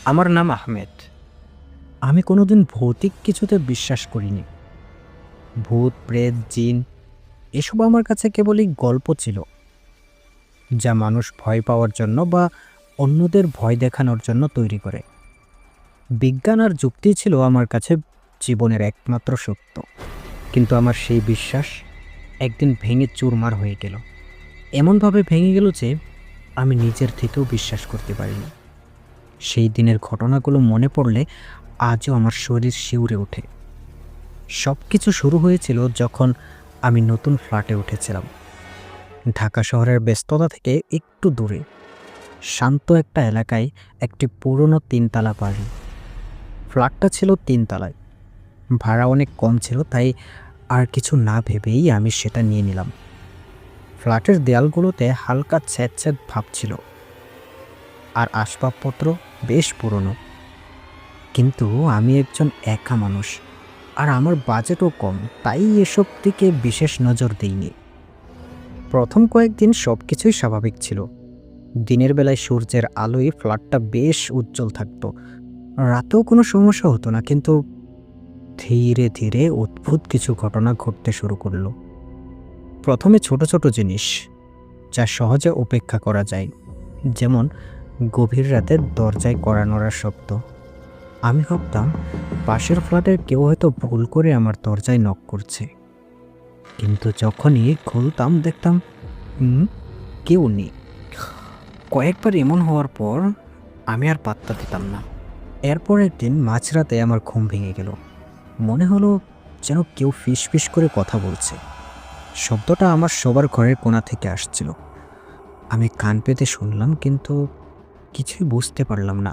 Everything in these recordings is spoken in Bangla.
আমার নাম আহমেদ। আমি কোনোদিন ভৌতিক কিছুতে বিশ্বাস করিনি। ভূত, প্রেত, জিন এসব আমার কাছে কেবলই গল্প ছিল, যা মানুষ ভয় পাওয়ার জন্য বা অন্যদের ভয় দেখানোর জন্য তৈরি করে। বিজ্ঞান আর যুক্তি ছিল আমার কাছে জীবনের একমাত্র সত্য। কিন্তু আমার সেই বিশ্বাস একদিন ভেঙে চুরমার হয়ে গেল। এমনভাবে ভেঙে গেল যে আমি নিজের থেকেও বিশ্বাস করতে পারিনি। সেই দিনের ঘটনাগুলো মনে পড়লে আজও আমার শরীর শিউরে ওঠে। সব কিছু শুরু হয়েছিল যখন আমি নতুন ফ্ল্যাটে উঠেছিলাম, ঢাকা শহরের ব্যস্ততা থেকে একটু দূরে, শান্ত একটা এলাকায়, একটি পুরনো তিনতলা বাড়ি। ফ্ল্যাটটা ছিল তিনতলায়, ভাড়া অনেক কম ছিল, তাই আর কিছু না ভেবেই আমি সেটা নিয়ে নিলাম। ফ্ল্যাটের দেয়ালগুলোতে হালকা স্যাঁতস্যাঁত ভাব ছিল, আর আসবাবপত্র বেশ পুরনো। কিন্তু আমি একজন একা মানুষ, আর আমার বাজেটও কম, তাই এসব দিকে বিশেষ নজর দিইনি। প্রথম কয়েকদিন সব কিছুই স্বাভাবিক ছিল। দিনের বেলায় সূর্যের আলোয় ফ্ল্যাটটা বেশ উজ্জ্বল থাকতো, রাতেও কোনো সমস্যা হতো না। কিন্তু ধীরে ধীরে অদ্ভুত কিছু ঘটনা ঘটতে শুরু করলো। প্রথমে ছোট ছোট জিনিস, যা সহজে উপেক্ষা করা যায়, যেমন গভীর রাতে দরজায় কড়া নড়ার শব্দ। আমি ভাবতাম পাশের ফ্ল্যাটের কেউ হয়তো ভুল করে আমার দরজায় নক করছে, কিন্তু যখনই খুলতাম দেখতাম কেউ নেই। কয়েকবার এমন হওয়ার পর আমি আর পাত্তা দিতাম না। এরপর একদিন মাঝরাতে আমার ঘুম ভেঙে গেল। মনে হলো যেন কেউ ফিস ফিস করে কথা বলছে। শব্দটা আমার শোবার ঘরের কোণা থেকে আসছিল। আমি কান পেতে শুনলাম, কিন্তু কিছুই বুঝতে পারলাম না।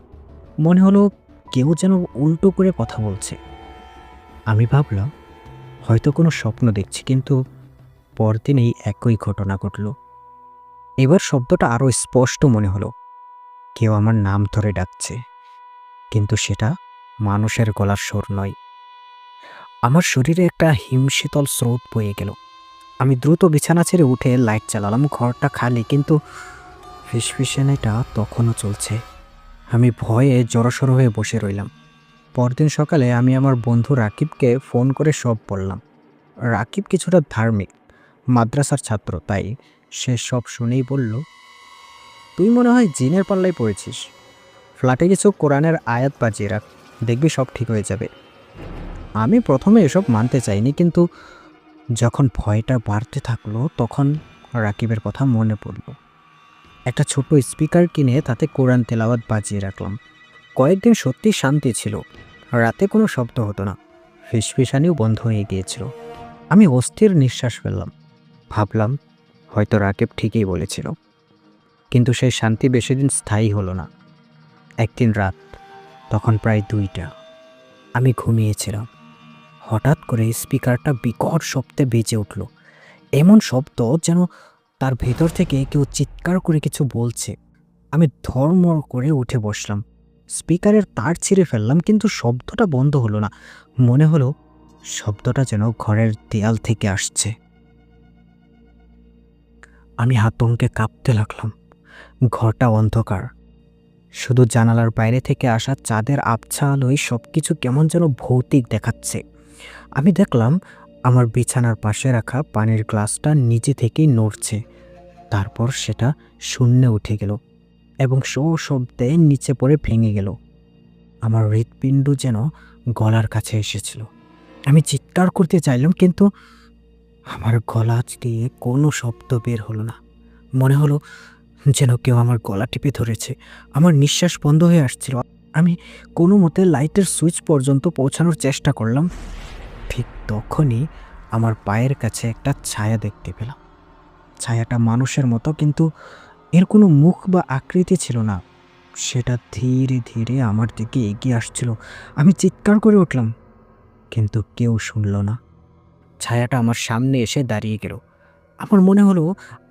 মনে হলো কেউ যেন উল্টো করে কথা বলছে। আমি ভাবলাম হয়তো কোনো স্বপ্ন দেখছি, কিন্তু পরদিন এই একই ঘটনা ঘটল। এবার শব্দটা আরও স্পষ্ট মনে হলো, কেউ আমার নাম ধরে ডাকছে, কিন্তু সেটা মানুষের গলার স্বর নয়। আমার শরীরে একটা হিমশীতল স্রোত বয়ে গেল। আমি দ্রুত বিছানা ছেড়ে উঠে লাইট চালালাম। ঘরটা খালি, কিন্তু ফিসফিসানিটা তখনও চলছে। আমি ভয়ে জড়সড় হয়ে বসে রইলাম। পরদিন সকালে আমি আমার বন্ধু রাকিবকে ফোন করে সব বললাম। রাকিব কিছুটা ধার্মিক, মাদ্রাসার ছাত্র, তাই সে সব শুনেই বলল, তুই মনে হয় জিনের পাল্লায় পড়েছিস। ফ্ল্যাটে কিছু কোরআনের আয়াত বাজিয়ে রাখ, দেখবি সব ঠিক হয়ে যাবে। আমি প্রথমে এসব মানতে চাইনি, কিন্তু যখন ভয়টা বাড়তে থাকলো তখন রাকিবের কথা মনে পড়ল। একটা ছোট স্পিকার কিনে তাতে কোরআন তেলাওয়াত বাজিয়ে রাখলাম। কয়েকদিন সত্যিই শান্তি ছিল। রাতে কোনো শব্দ হতো না, ফিসফিসানিও বন্ধ হয়ে গিয়েছিল। আমি অস্থির নিঃশ্বাস ফেললাম। ভাবলাম হয়তো রাকিব ঠিকই বলেছিল। কিন্তু সেই শান্তি বেশিদিন স্থায়ী হলো না। একদিন রাত, তখন প্রায় 2টা, আমি ঘুমিয়েছিলাম। হঠাৎ করে স্পিকারটা বিকট শব্দে বেজে উঠল। এমন শব্দ যেন তার ভেতর থেকে কেউ চিৎকার করে কিছু বলছে। আমি ধড়মড় করে উঠে বসলাম, স্পিকারের তার ছিঁড়ে ফেললাম, কিন্তু শব্দটা বন্ধ হলো না। মনে হলো শব্দটা যেন ঘরের দেয়াল থেকে আসছে। আমি আতঙ্কে কাঁপতে লাগলাম। ঘরটা অন্ধকার, শুধু জানালার বাইরে থেকে আসা চাঁদের আবছা আলোয় সবকিছু কেমন যেন ভৌতিক দেখাচ্ছে। আমি দেখলাম আমার বিছানার পাশে রাখা পানির গ্লাসটা নিজে থেকেই নড়ছে, তারপর সেটা শূন্যে উঠে গেল এবং শব্দে নিচে পড়ে ভেঙে গেল। আমার হৃৎপিণ্ড যেন গলার কাছে এসেছিল। আমি চিৎকার করতে চাইলাম, কিন্তু আমার গলা দিয়ে কোনো শব্দ বের হলো না। মনে হলো যেন কেউ আমার গলা টিপে ধরেছে। আমার নিঃশ্বাস বন্ধ হয়ে আসছিল। আমি কোনো মতে লাইটের সুইচ পর্যন্ত পৌঁছানোর চেষ্টা করলাম। ঠিক তখনই আমার পায়ের কাছে একটা ছায়া দেখতে পেলাম। ছায়াটা মানুষের মতো, কিন্তু এর কোনো মুখ বা আকৃতি ছিল না। সেটা ধীরে ধীরে আমার দিকে এগিয়ে আসছিল। আমি চিৎকার করে উঠলাম, কিন্তু কেউ শুনল না। ছায়াটা আমার সামনে এসে দাঁড়িয়ে গেল। আমার মনে হলো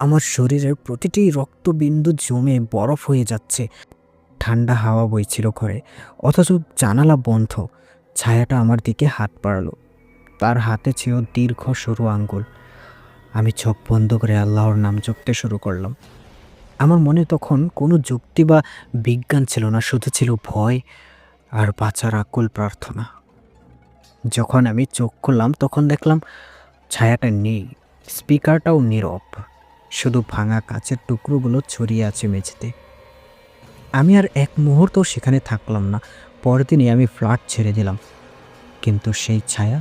আমার শরীরের প্রতিটি রক্তবিন্দু জমে বরফ হয়ে যাচ্ছে। ঠান্ডা হাওয়া বইছিল ঘরে, অথচ জানালা বন্ধ। ছায়াটা আমার দিকে হাত বাড়ালো। তার হাতে ছিল দীর্ঘ সরু আঙ্গুল। আমি চোখ বন্ধ করে আল্লাহর নাম জপতে শুরু করলাম। আমার মনে তখন কোনো যুক্তি বা বিজ্ঞান ছিল না, শুধু ছিল ভয় আর বাঁচার আকুল প্রার্থনা। যখন আমি চোখ খুললাম তখন দেখলাম ছায়াটা নেই, স্পিকারটাও নীরব, শুধু ভাঙা কাচের টুকরোগুলো ছড়িয়ে আছে মেঝেতে। আমি আর এক মুহূর্ত সেখানে থাকলাম না। পরদিনই আমি ফ্ল্যাট ছেড়ে দিলাম। কিন্তু সেই ছায়া,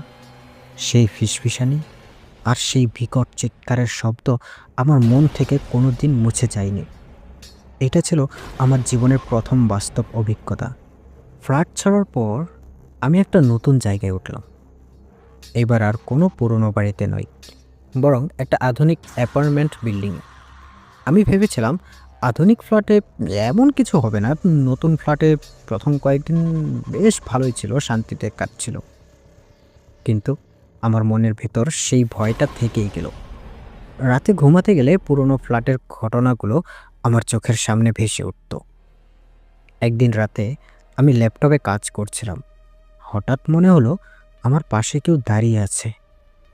সেই ফিসফিসানি আর সেই বিকট চিৎকারের শব্দ আমার মন থেকে কোনো দিন মুছে যায়নি। এটা ছিল আমার জীবনের প্রথম বাস্তব অভিজ্ঞতা। ফ্ল্যাট ছাড়ার পর আমি একটা নতুন জায়গায় উঠলাম। এবার আর কোনো পুরনো বাড়িতে নয়, বরং একটা আধুনিক অ্যাপার্টমেন্ট বিল্ডিং। আমি ভেবেছিলাম আধুনিক ফ্ল্যাটে এমন কিছু হবে না। নতুন ফ্ল্যাটে প্রথম কয়েকদিন বেশ ভালোই ছিল, শান্তিতে কাটছিল। কিন্তু আমার মনের ভেতর সেই ভয়টা থেকেই গেল। রাতে ঘুমাতে গেলে পুরনো ফ্ল্যাটের ঘটনাগুলো আমার চোখের সামনে ভেসে উঠত। একদিন রাতে আমি ল্যাপটপে কাজ করছিলাম। হঠাৎ মনে হলো আমার পাশে কেউ দাঁড়িয়ে আছে।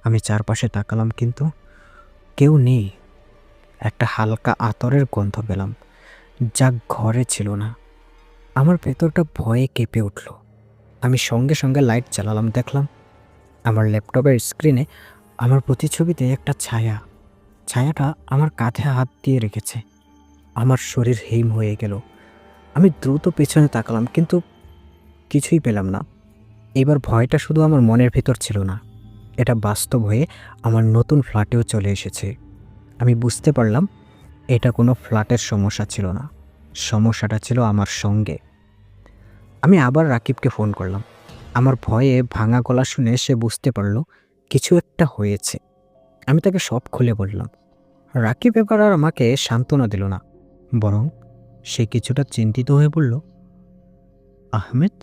আমি চারপাশে তাকালাম, কিন্তু কেউ নেই। একটা হালকা আতরের গন্ধ পেলাম, যা ঘরে ছিল না। আমার ভেতরটা ভয়ে কেঁপে উঠল। আমি সঙ্গে সঙ্গে লাইট জ্বালালাম। দেখলাম আমার ল্যাপটপের স্ক্রিনে আমার প্রতিছবিতে একটা ছায়া। ছায়াটা আমার কাঁধে হাত দিয়ে রেখেছে। আমার শরীর হিম হয়ে গেল। আমি দ্রুত পেছনে তাকালাম, কিন্তু কিছুই পেলাম না। এবার ভয়টা শুধু আমার মনের ভেতর ছিল না, এটা বাস্তব হয়ে আমার নতুন ফ্ল্যাটেও চলে এসেছে। আমি বুঝতে পারলাম এটা কোনো ফ্ল্যাটের সমস্যা ছিল না, সমস্যাটা ছিল আমার সঙ্গে। আমি আবার রাকিবকে ফোন করলাম। আমার ভয়ে ভাঙা গলা শুনে সে বুঝতে পারল কিছু একটা হয়েছে। আমি তাকে সব খুলে বললাম। রাকিব এবার আর আমাকে সান্ত্বনা দিল না, বরং সে কিছুটা চিন্তিত হয়ে বলল, আহমেদ,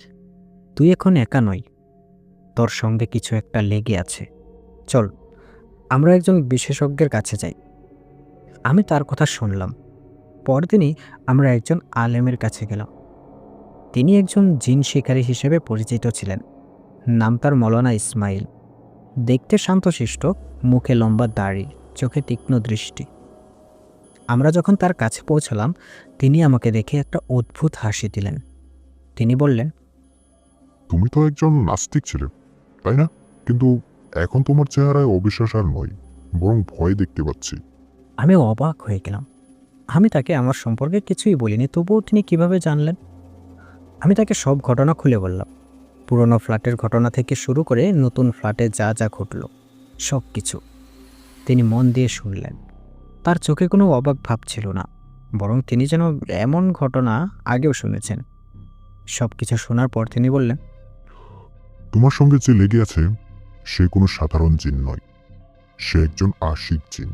তুই এখন একা নয়, তোর সঙ্গে কিছু একটা লেগে আছে। চল আমরা একজন বিশেষজ্ঞের কাছে যাই। আমি তার কথা শুনলাম। পরদিনই আমরা একজন আলেমের কাছে গেলাম। তিনি একজন জিন শিকারী হিসেবে পরিচিত ছিলেন। নাম তার মৌলানা ইসমাইল। দেখতে শান্তশিষ্ট, মুখে লম্বা দাড়ি, চোখে তীক্ষ্ণ দৃষ্টি। আমরা যখন তার কাছে পৌঁছলাম, তিনি আমাকে দেখে একটা অদ্ভুত হাসি দিলেন। তিনি বললেন, তুমি তো একজন নাস্তিক ছিলে, তাই না? কিন্তু এখন তোমার চেহারায় অবিশ্বাস আর নয়, বরং ভয় দেখতে পাচ্ছি। আমি অবাক হয়ে গেলাম। আমি তাকে আমার সম্পর্কে কিছুই বলিনি, তবুও তিনি কিভাবে জানলেন? আমি তাকে সব ঘটনা খুলে বললাম, পুরনো ফ্ল্যাটের ঘটনা থেকে শুরু করে নতুন ফ্ল্যাটে যা যা ঘটল সব কিছু। তিনি মন দিয়ে শুনলেন। তার চোখে কোনো অবাক ভাব ছিল না, বরং তিনি যেন এমন ঘটনা আগেও শুনেছেন। সব কিছু শোনার পর তিনি বললেন, তোমার সঙ্গে যে লেগে আছে সে কোনো সাধারণ জিন নয়, সে একজন আশিক জিন।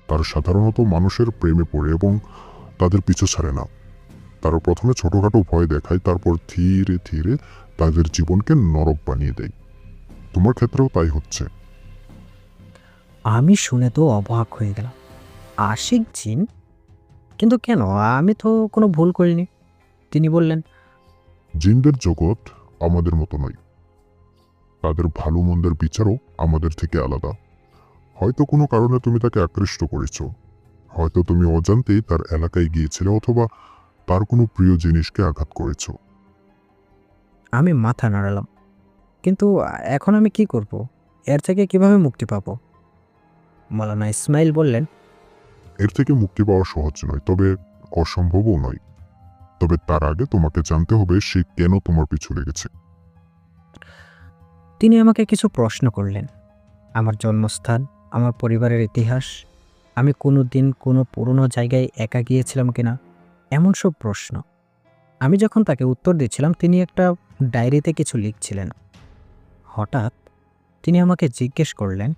তারা সাধারণত মানুষের প্রেমে পড়ে এবং তাদের পিছু ছাড়ে না। তারা প্রথমে ছোটখাটো ভয় দেখায়, তারপর ধীরে ধীরে তাদের জীবনকে নরক বানিয়ে দেয়। তোমার ক্ষেত্রেও তাই হচ্ছে। আমি শুনে তো অবাক হয়ে গেলাম। আশিক জিন? কিন্তু কেন? আমি তো কোনো ভুল করিনি। তিনি বললেন, জিনদের জগৎ আমাদের মতো নয়। তাদের ভালো মন্দের বিচারও আমাদের থেকে আলাদা। হয়তো কোনো কারণে তুমি তাকে আকৃষ্ট করেছ, হয়তো তুমি অজান্তেই তার এলাকায় গিয়েছিলে, অথবা তার কোনো প্রিয় জিনিসকে আঘাত করেছ। আমি মাথা নাড়ালাম। কিন্তু এখন আমি কি করব? এর থেকে কিভাবে মুক্তি পাবো? মৌলানা ইসমাইল বললেন, এর থেকে মুক্তি পাওয়া সহজ নয়, তবে অসম্ভবও নয়। তবে তার আগে তোমাকে জানতে হবে সে কেন তোমার পিছু লেগেছে। তিনি আমাকে কিছু প্রশ্ন করলেন। আমার জন্মস্থান, আমার পরিবারের ইতিহাস, আমি কোনো দিন কোনো পুরনো জায়গায় একা গিয়েছিলাম কিনা, এমন সব প্রশ্ন। আমি যখন তাকে উত্তর দিচ্ছিলাম, তিনি একটা ডায়েরিতে কিছু লিখছিলেন। হঠাৎ তিনি আমাকে জিজ্ঞেস করলেন,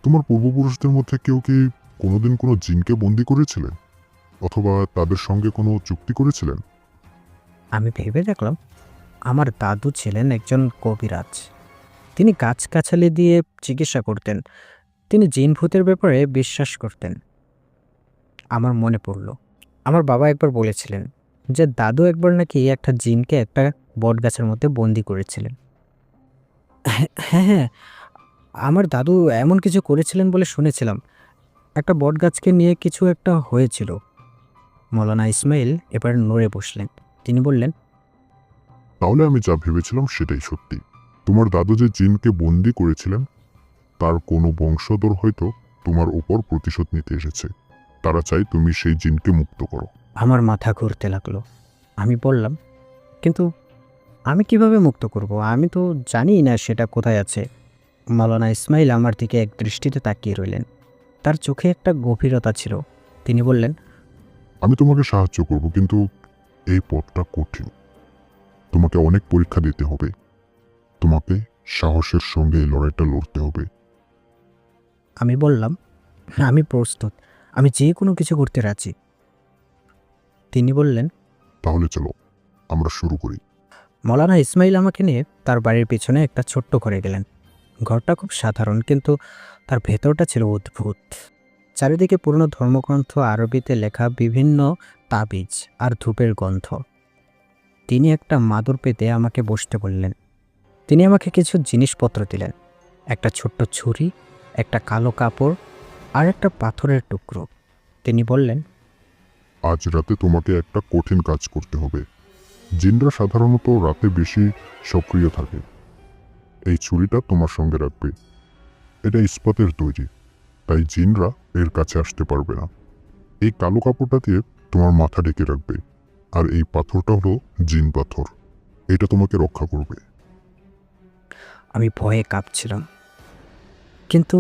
তোমার পূর্বপুরুষদের মধ্যে কেউ কি কোনোদিন কোনো জিনকে বন্দি করেছিলেন, অথবা তাদের সঙ্গে কোনো চুক্তি করেছিলেন? আমি ভেবে দেখলাম আমার দাদু ছিলেন একজন কবিরাজ। তিনি গাছগাছালি দিয়ে চিকিৎসা করতেন। তিনি জিন ভূতের ব্যাপারে বিশ্বাস করতেন। আমার মনে পড়ল আমার বাবা একবার বলেছিলেন যে দাদু একবার নাকি একটা জিনকে একটা বটগাছের মধ্যে বন্দি করেছিলেন। হ্যাঁ, হ্যাঁ, আমার দাদু এমন কিছু করেছিলেন বলে শুনেছিলাম। একটা বটগাছকে নিয়ে কিছু একটা হয়েছিল। মৌলানা ইসমাইল এবার নড়ে বসলেন। তিনি বললেন, তাহলে আমি যা ভেবেছিলাম সেটাই সত্যি। তোমার দাদু যে জিনকে বন্দি করেছিলেন, তার কোনো বংশধর হয়তো তোমার উপর প্রতিশোধ নিতে এসেছে। তারা চায় তুমি সেই জিনকে মুক্ত করো। আমার মাথা ঘুরতে লাগলো। আমি বললাম, কিন্তু আমি কিভাবে মুক্ত করব? আমি তো জানি না সেটা কোথায় আছে। মৌলানা ইসমাইল আমার দিকে এক দৃষ্টিতে তাকিয়ে রইলেন। তার চোখে একটা গভীরতা ছিল। তিনি বললেন, আমি তোমাকে সাহায্য করব, কিন্তু এই পথটা কঠিন। তোমাকে অনেক পরীক্ষা দিতে হবে। তোমাকে সাহসের সঙ্গে এই লড়াইটা লড়তে হবে। আমি বললাম, আমি প্রস্তুত, আমি যে কোনো কিছু করতে রাজি। তিনি বললেন, তাহলে চলো, আমরা শুরু করি। মৌলানা ইসমাইল আমাকে নিয়ে তার বাড়ির পিছনে একটা ছোট্ট ঘরে গেলেন। ঘরটা খুব সাধারণ, কিন্তু তার ভেতরটা ছিল অদ্ভুত। চারিদিকে পুরনো ধর্মগ্রন্থ, আরবিতে লেখা বিভিন্ন তাবিজ আর ধূপের গন্ধ। তিনি একটা মাদুর পেতে আমাকে বসতে বললেন। তিনি আমাকে কিছু জিনিসপত্র দিলেন, একটা ছোট্ট ছুরি, একটা কালো কাপড় আর একটা পাথরের টুকরো। তিনি বললেন, আজ রাতে তোমাকে একটা কঠিন কাজ করতে হবে। জিনরা সাধারণত রাতে বেশি সক্রিয় থাকে। এই ছুরিটা তোমার সঙ্গে রাখবে। এটা ইস্পাতের তৈরি, তাই জিনরা এর কাছে আসতে পারবে না। এই কালো কাপড়টা দিয়ে তোমার মাথা ঢেকে রাখবে, আর এই পাথরটা হলো জিন পাথর। এটা তোমাকে রক্ষা করবে। আমি ভয়ে কাঁপছিলাম। কিন্তু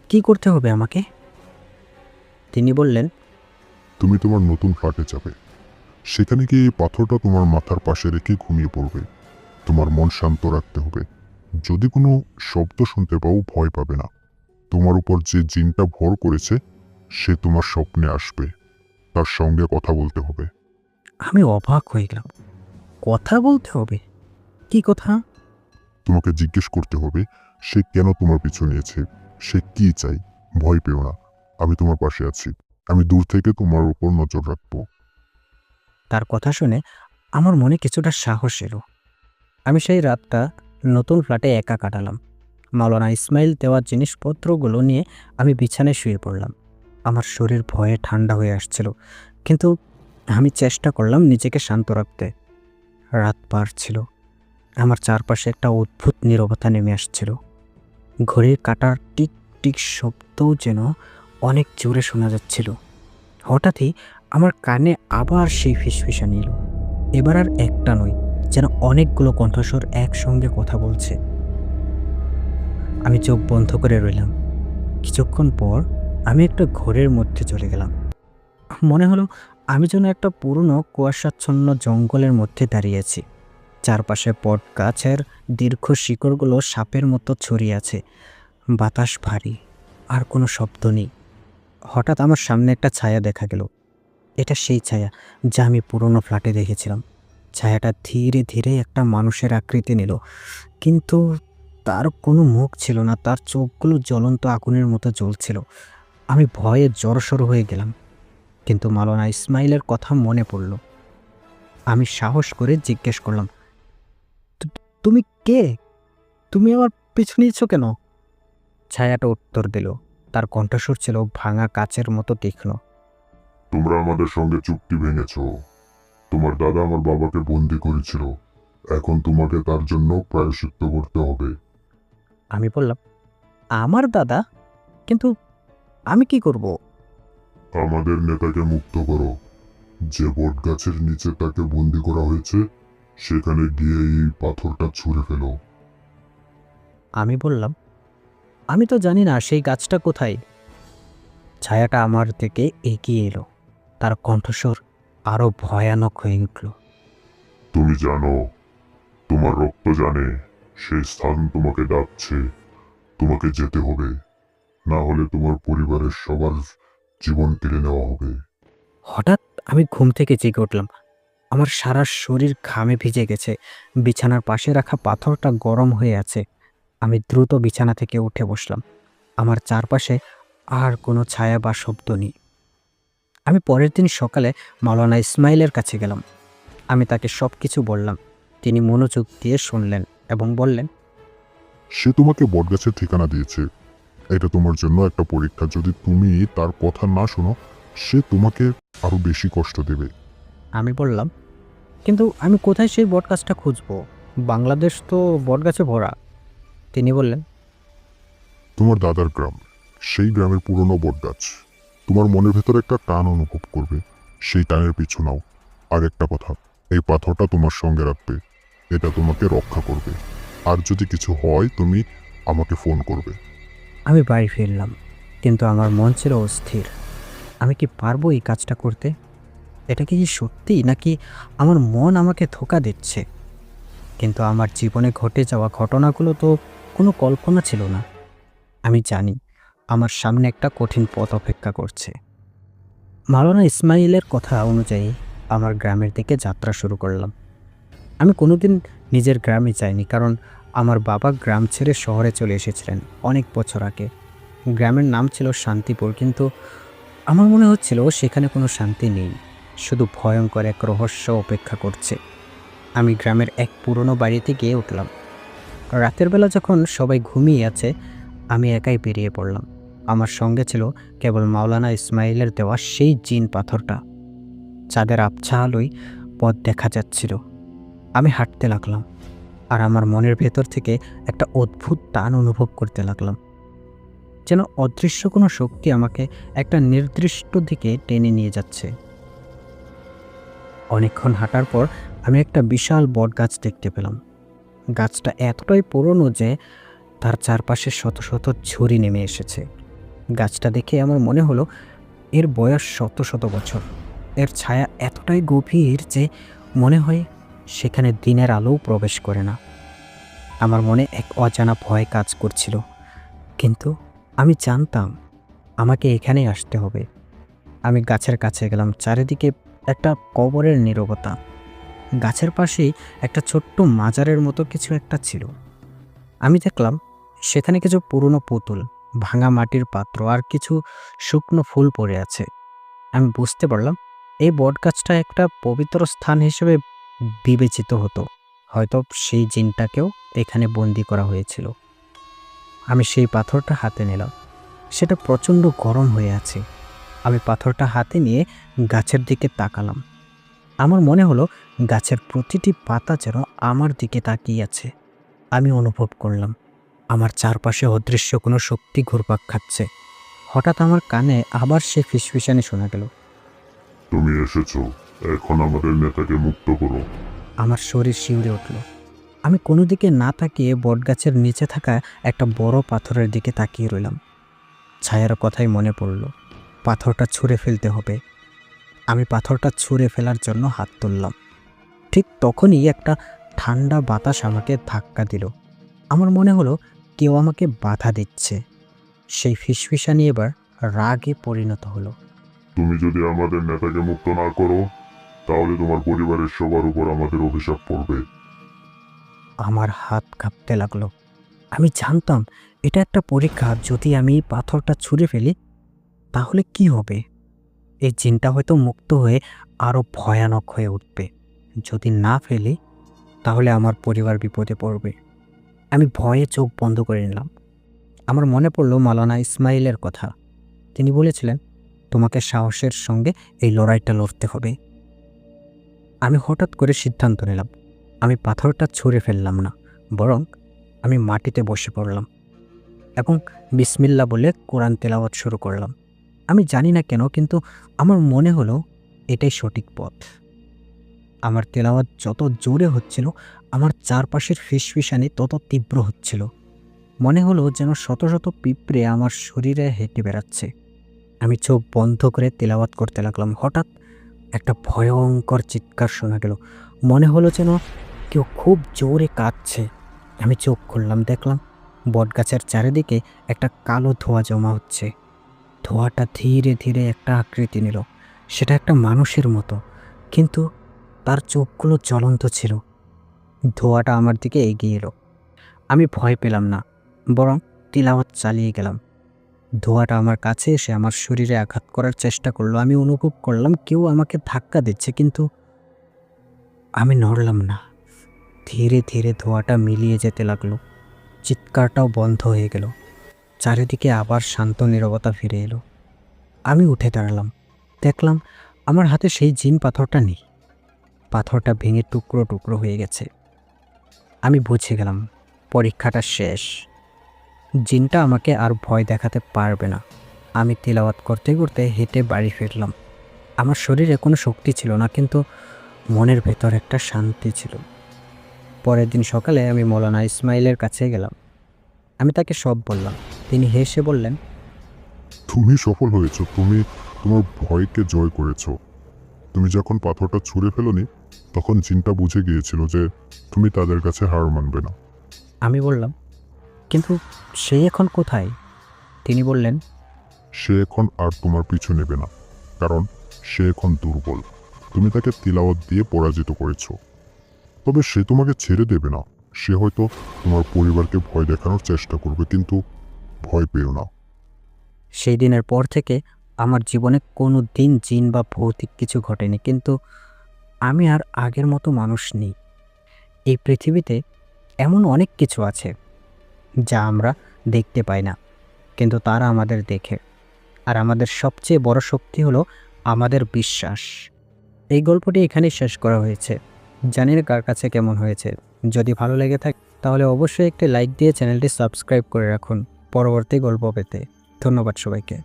কি করতে হবে আমাকে? তিনি বললেন, তুমি তোমার নতুন ফ্ল্যাটে যাবে। সেখানে গিয়ে এই পাথরটা তোমার মাথার পাশে রেখে ঘুমিয়ে পড়বে। তোমার মন শান্ত রাখতে হবে। যদি কোনো শব্দ শুনতে পাও, ভয় পাবে না। তোমার উপর যে জিনটা ভর করেছে, সে তোমার স্বপ্নে আসবে। তার সঙ্গে কথা বলতে হবে। আমি অবাক হয়ে গেলাম। কথা বলতে হবে? কি কথা? তোমাকে জিজ্ঞেস করতে হবে সে কেন তোমার পিছু নিয়েছে, সে কি চাই। ভয় পেও না, আমি তোমার পাশে আছি। আমি দূর থেকে তোমার উপর নজর রাখবো। তার কথা শুনে আমার মনে কিছুটা সাহস এলো। আমি সেই রাতটা নতুন ফ্ল্যাটে একা কাটালাম। মাওলানা ইসমাইল দেওয়া জিনিসপত্রগুলো নিয়ে আমি বিছানায় শুয়ে পড়লাম। আমার শরীর ভয়ে ঠান্ডা হয়ে আসছিল, কিন্তু আমি চেষ্টা করলাম নিজেকে শান্ত রাখতে। রাত বাড়ছিল। আমার চারপাশে একটা অদ্ভুত নীরবতা নেমে আসছিল। ঘড়ির কাঁটার টিক টিক শব্দও যেন অনেক জোরে শোনা যাচ্ছিল। হঠাৎই আমার কানে আবার সেই ফিসফিসানি এলো। এবার আর একটা নয়, যেন অনেকগুলো কণ্ঠস্বর একসঙ্গে কথা বলছে। আমি চোখ বন্ধ করে রইলাম। কিছুক্ষণ পর আমি একটা ঘোরের মধ্যে চলে গেলাম। মনে হলো আমি যেন একটা পুরনো কুয়াশাচ্ছন্ন জঙ্গলের মধ্যে দাঁড়িয়েছি। চারপাশে বট গাছের দীর্ঘ শিকড়গুলো সাপের মতো ছড়িয়ে আছে। বাতাস ভারী, আর কোনো শব্দ নেই। হঠাৎ আমার সামনে একটা ছায়া দেখা গেল। এটা সেই ছায়া যা আমি পুরনো ফ্ল্যাটে দেখেছিলাম। ছায়াটা ধীরে ধীরে একটা মানুষের আকৃতি নিল, কিন্তু তার কোনো মুখ ছিল না। তার চোখগুলো জ্বলন্ত আগুনের মতো জ্বলছিল। আমি ভয়ে জড়সড় হয়ে গেলাম, কিন্তু মাওলানা ইসমাইলের কথা মনে পড়ল। আমি সাহস করে জিজ্ঞেস করলাম, তুমি কে? তুমি আমার পিছু নিয়েছ কেন?" ছায়াটা উত্তর দিল। তার কণ্ঠস্বর ছিল ভাঙা কাচের মতো তীক্ষ্ণ। তোমরা আমাদের সঙ্গে চুক্তি ভেঙেছ। তোমার দাদা আমার বাবাকে বন্দি করেছিল। এখন তোমাকে তার জন্য প্রায়শ্চিত্ত করতে হবে। আমি বললাম, আমার দাদা? কিন্তু আমি কি করব? আমাদের নেতাকে মুক্ত করো। যে বট গাছের নিচে তাকে বন্দি করা হয়েছে, সেখানে গিয়ে এই পাথরটা ছুঁড়ে ফেলো। আমি বললাম, আমি তো জানি না সেই গাছটা কোথায়। ছায়াটা আমার দিকে এগিয়ে এলো। তার কণ্ঠস্বর আরো ভয়ানক হয়ে উঠল। তুমি জানো, তোমার রক্ত জানে, সেই স্থান তোমাকে ডাকছে। তোমাকে যেতে হবে, না হলে তোমার পরিবারের সবার জীবন কেড়ে নেওয়া হবে। হঠাৎ আমি ঘুম থেকে জেগে উঠলাম। আমার সারা শরীর ঘামে ভিজে গেছে। বিছানার পাশে রাখা পাথরটা গরম হয়ে আছে। আমি দ্রুত বিছানা থেকে উঠে বসলাম। আমার চারপাশে আর কোনো ছায়া বা শব্দ নেই। আমি পরের দিন সকালে মাওলানা ইসমাইলের কাছে গেলাম। আমি তাকে সব কিছু বললাম। তিনি মনোযোগ দিয়ে শুনলেন এবং বললেন, সে তোমাকে বটগাছের ঠিকানা দিয়েছে। এটা তোমার জন্য একটা পরীক্ষা। যদি তুমি তার কথা না শোনো, সে তোমাকে আরো বেশি কষ্ট দেবে। আমি বললাম, কিন্তু আমি কোথায় সেই বটগাছটা খুঁজবো? বাংলাদেশ তো বটগাছে ভরা। তিনি বললেন, তোমার দাদার গ্রাম, সেই গ্রামের পুরনো বটগাছ। তোমার মনের ভেতর একটা টান অনুভব করবে, সেই টানের পিছু নাও। আর একটা কথা, এই পাথরটা তোমার সঙ্গে রাখবে, এটা তোমাকে রক্ষা করবে। আর যদি কিছু হয় তুমি আমাকে ফোন করবে। আমি বাড়ি ফিরলাম, কিন্তু আমার মন ছিল অস্থির। আমি কি পারবো এই কাজটা করতে? এটা কি সত্যি, নাকি আমার মন আমাকে ধোঁকা দিচ্ছে? কিন্তু আমার জীবনে ঘটে যাওয়া ঘটনাগুলো তো কোনো কল্পনা ছিল না। আমি জানি আমার সামনে একটা কঠিন পথ অপেক্ষা করছে। মাওলানা ইসমাইলের কথা অনুযায়ী আমার গ্রামের দিকে যাত্রা শুরু করলাম। আমি কোনোদিন নিজের গ্রামে যাইনি, কারণ আমার বাবা গ্রাম ছেড়ে শহরে চলে এসেছিলেন অনেক বছর আগে। গ্রামের নাম ছিল শান্তিপুর, কিন্তু আমার মনে হচ্ছিল সেখানে কোনো শান্তি নেই, শুধু ভয়ঙ্কর এক রহস্য অপেক্ষা করছে। আমি গ্রামের এক পুরনো বাড়িতে গিয়ে উঠলাম। রাতের বেলা যখন সবাই ঘুমিয়ে আছে, আমি একাই বেরিয়ে পড়লাম। আমার সঙ্গে ছিল কেবল মাওলানা ইসমাইলের দেওয়া সেই জিন পাথরটা। চাঁদের আবছা আলোয় পথ দেখা যাচ্ছিল। আমি হাঁটতে লাগলাম, আর আমার মনের ভেতর থেকে একটা অদ্ভুত টান অনুভব করতে লাগলাম, যেন অদৃশ্য কোনো শক্তি আমাকে একটা নির্দিষ্ট দিকে টেনে নিয়ে যাচ্ছে। অনেকক্ষণ হাঁটার পর আমি একটা বিশাল বটগাছ দেখতে পেলাম। গাছটা এতটাই পুরনো যে তার চারপাশে শত শত ঝুরি নেমে এসেছে। গাছটা দেখে আমার মনে হলো এর বয়স শত শত বছর। এর ছায়া এতটাই গভীর যে মনে হয় সেখানে দিনের আলোও প্রবেশ করে না। আমার মনে এক অজানা ভয় কাজ করছিল, কিন্তু আমি জানতাম আমাকে এখানেই আসতে হবে। আমি গাছের কাছে গেলাম। চারিদিকে একটা কবরের নীরবতা। গাছের পাশেই একটা ছোট্ট মাজারের মতো কিছু একটা ছিল। আমি দেখলাম সেখানে কিছু পুরনো পুতুল, ভাঙা মাটির পাত্র আর কিছু শুকনো ফুল পড়ে আছে। আমি বুঝতে পারলাম এই বটগাছটা একটা পবিত্র স্থান হিসেবে বিবেচিত হতো। হয়তো সেই জিনটাকেও এখানে বন্দি করা হয়েছিল। আমি সেই পাথরটা হাতে নিলাম। সেটা প্রচণ্ড গরম হয়ে আছে। আমি পাথরটা হাতে নিয়ে গাছের দিকে তাকালাম। আমার মনে হলো গাছের প্রতিটি পাতা যেন আমার দিকে তাকিয়ে আছে। আমি অনুভব করলাম আমার চারপাশে অদৃশ্য কোনো শক্তি ঘুরপাক খাচ্ছে। হঠাৎ আমার কানে আবার সে ফিসফিসানি শোনা গেল, তুমি এসেছো, এখন আমাদের নেতাকে মুক্ত করো। আমার শরীর শিউরে উঠল। আমি কোনো দিকে না তাকিয়ে বটগাছের নিচে থাকা একটা বড় পাথরের দিকে তাকিয়ে রইলাম। ছায়ার কথাই মনে পড়ল, পাথরটা ছুঁড়ে ফেলতে হবে। আমি পাথরটা ছুঁড়ে ফেলার জন্য হাত তুললাম। ঠিক তখনই একটা ঠান্ডা বাতাস আমাকে ধাক্কা দিল। আমার মনে হলো কেউ আমাকে বাধা দিচ্ছে। সেই ফিসফিসানি এবার রাগে পরিণত হলো। তুমি যদি আমাদের নেতাকে মুক্ত না করো, তাহলে তোমার পরিবারের সবার উপর আমাদের অভিশাপ পড়বে। আমার হাত কাঁপতে লাগলো। আমি জানতাম এটা একটা পরীক্ষা। যদি আমি এই পাথরটা ছুঁড়ে ফেলি তাহলে কি হবে? এই জিনটা হয়তো মুক্ত হয়ে আরও ভয়ানক হয়ে উঠবে। যদি না ফেলি তাহলে আমার পরিবার বিপদে পড়বে। আমি ভয়ে চোখ বন্ধ করে নিলাম। আমার মনে পড়ল মাওলানা ইসমাইলের কথা। তিনি বলেছিলেন, তোমাকে সাহসের সঙ্গে এই লড়াইটা লড়তে হবে। আমি হঠাৎ করে সিদ্ধান্ত নিলাম, আমি পাথরটা ছুঁড়ে ফেললাম না, বরং আমি মাটিতে বসে পড়লাম এবং বিসমিল্লাহ বলে কোরআন তেলাওয়াত শুরু করলাম। আমি জানি না কেন, কিন্তু আমার মনে হলো এটাই সঠিক পথ। আমার তেলাওয়াত যত জোরে হচ্ছিল, আমার চারপাশের ফিসফিসানি তত তীব্র হচ্ছিল। মনে হলো যেন শত শত পিঁপড়ে আমার শরীরে হেঁটে বেড়াচ্ছে। আমি চোখ বন্ধ করে তেলাওয়াত করতে লাগলাম। হঠাৎ একটা ভয়ঙ্কর চিৎকার শোনা গেল। মনে হলো যেন কেউ খুব জোরে কাঁদছে। আমি চোখ খুললাম, দেখলাম বটগাছের চারিদিকে একটা কালো ধোঁয়া জমা হচ্ছে। ধোঁয়াটা ধীরে ধীরে একটা আকৃতি নিল। সেটা একটা মানুষের মতো, কিন্তু তার চোখগুলো জ্বলন্ত ছিল। ধোঁয়াটা আমার দিকে এগিয়ে এলো। আমি ভয় পেলাম না, বরং তিলাওয়াত চালিয়ে গেলাম। ধোঁয়াটা আমার কাছে এসে আমার শরীরে আঘাত করার চেষ্টা করলো। আমি অনুভব করলাম কেউ আমাকে ধাক্কা দিচ্ছে, কিন্তু আমি নড়লাম না। ধীরে ধীরে ধোঁয়াটা মিলিয়ে যেতে লাগলো। চিৎকারটাও বন্ধ হয়ে গেল। চারিদিকে আবার শান্ত নীরবতা ফিরে এলো। আমি উঠে দাঁড়ালাম, দেখলাম আমার হাতে সেই জিন পাথরটা নেই। পাথরটা ভেঙে টুকরো টুকরো হয়ে গেছে। আমি বুঝে গেলাম পরীক্ষাটা শেষ। জিনটা আমাকে আর ভয় দেখাতে পারবে না। আমি তিলাওয়াত করতে করতে হেঁটে বাড়ি ফিরলাম। আমার শরীরে কোনো শক্তি ছিল না, কিন্তু মনের ভেতর একটা শান্তি ছিল। পরের দিন সকালে আমি মৌলানা ইসমাইলের কাছে গেলাম। আমি তাকে সব বললাম। তিনি হেসে বললেন, তুমি সফল হয়েছো, তুমি তোমার ভয়কে জয় করেছো। তুমি যখন পাথরটা ছুঁড়ে ফেলোনি, তখন জিনটা বুঝে গিয়েছিল যে তুমি তাদের কাছে হার মানবে না। আমি বললাম, কিন্তু সে এখন কোথায়? তিনি বললেন, সে এখন আর তোমার পিছু নেবে না, কারণ সে এখন দুর্বল। তুমি তাকে তিলাওয়াত দিয়ে পরাজিত করেছো। তবে সে তোমাকে ছেড়ে দেবে না। সে হয়তো তোমার পরিবারকে ভয় দেখানোর চেষ্টা করবে, কিন্তু ভয় পেও না। সেই দিনের পর থেকে আমার জীবনে কোনো দিন জিন বা ভৌতিক কিছু ঘটেনি, কিন্তু আমি আর আগের মতো মানুষ নেই। এই পৃথিবীতে এমন অনেক কিছু আছে যা আমরা দেখতে পাই না, কিন্তু তারা আমাদের দেখে। আর আমাদের সবচেয়ে বড় শক্তি হলো আমাদের বিশ্বাস। এই গল্পটি এখানেই শেষ করা হয়েছে। জানি না কার কাছে কেমন হয়েছে। যদি ভালো লেগে থাকে তাহলে অবশ্যই একটি লাইক দিয়ে চ্যানেলটি সাবস্ক্রাইব করে রাখুন পরবর্তী গল্প পেতে। ধন্যবাদ সবাইকে।